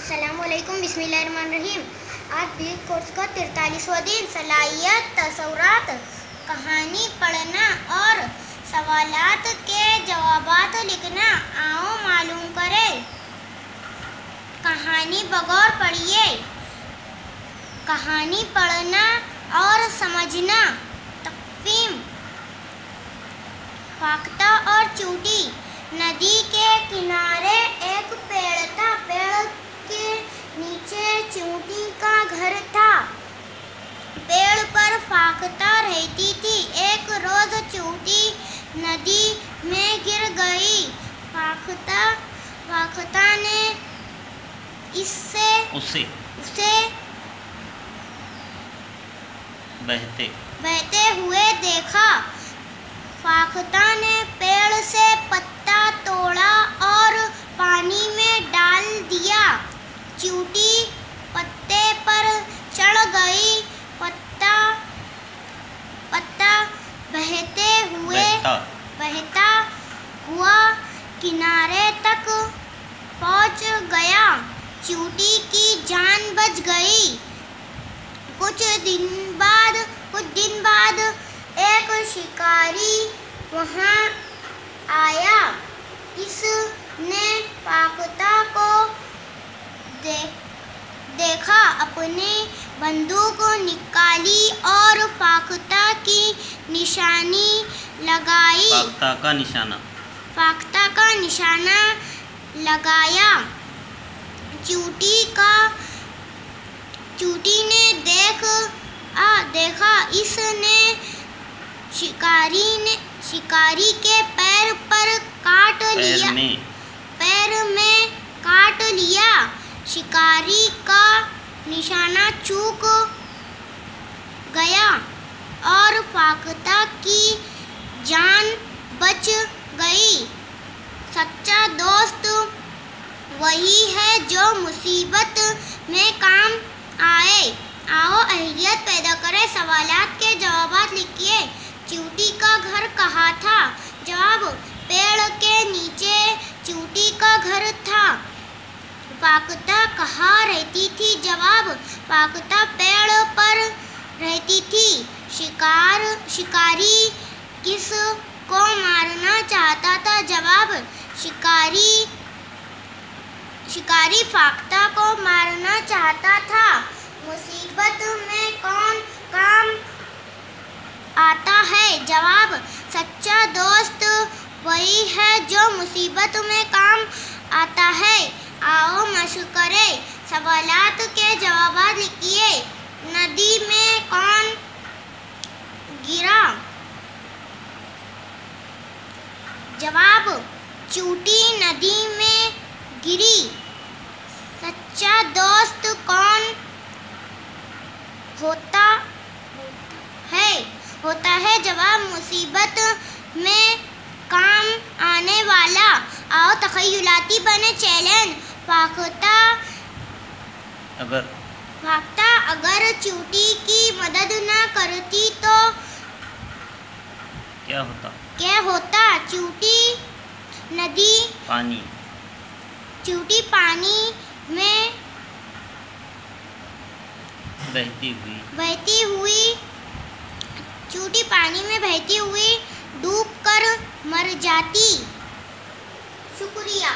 अस्सलामुअलैकुम बिस्मिल्लाहिर्रहमानिर्रहीम। आज भी कोर्स का 43वां दिन सलाहियत तसव्वुरात, कहानी पढ़ना और सवालात के जवाबात लिखना। आओ मालूम करें। कहानी बगौर पढ़िए। कहानी पढ़ना और समझना। तक़सीम। फाख्ता और चींटी। नदी के किनारे एक पेड़ था। पेड़ के नीचे चींटी का घर था। पेड़ पर फाख्ता रहती थी। एक रोज चींटी नदी में गिर गई। फाख्ता ने उसे बहते हुए देखा। फाख्ता ने पेड़ से पत्ता तोड़ा और पानी में डाल दिया। चींटी पत्ते पर चढ़ गई। पत्ता बहता हुआ किनारे तक पहुंच गया। चींटी की जान बच गई। कुछ दिन बाद एक शिकारी वहां आया। इसने फाख्ता को देखा। अपनी बंदूक निकाली और फाख्ता की निशानी लगाई। फाख्ता का निशाना लगाया। चींटी ने देखा। इसने शिकारी के पैर में काट लिया। शिकारी का निशाना चूक गया और फाख्ता की जान बच गई। सच्चा दोस्त वही है जो मुसीबत में काम आए। आओ अहलियत पैदा करें। सवालात के जवाबात लिखिए। चींटी का घर कहाँ था? जवाब, पेड़ के नीचे चींटी का घर था। फाख्ता कहाँ रहती थी? जवाब, फाख्ता पेड़ पर रहती थी। शिकारी किस को मारना चाहता था? जवाब, शिकारी फाख्ता को मारना चाहता था। मुसीबत में कौन काम आता है? जवाब, सच्चा दोस्त वही है जो मुसीबत में काम आता है। आओ मशक करें। सवालात के जवाबात लिखिए। नदी में कौन गिरा? जवाब, चींटी नदी में गिरी। सच्चा दोस्त कौन होता है? जवाब, मुसीबत में काम आने वाला। आओ तख़य्युलाती बने। चैलेंज। फाख्ता अगर चींटी की मदद न करती तो क्या होता? चींटी पानी में बहती हुई डूबकर मर जाती। शुक्रिया।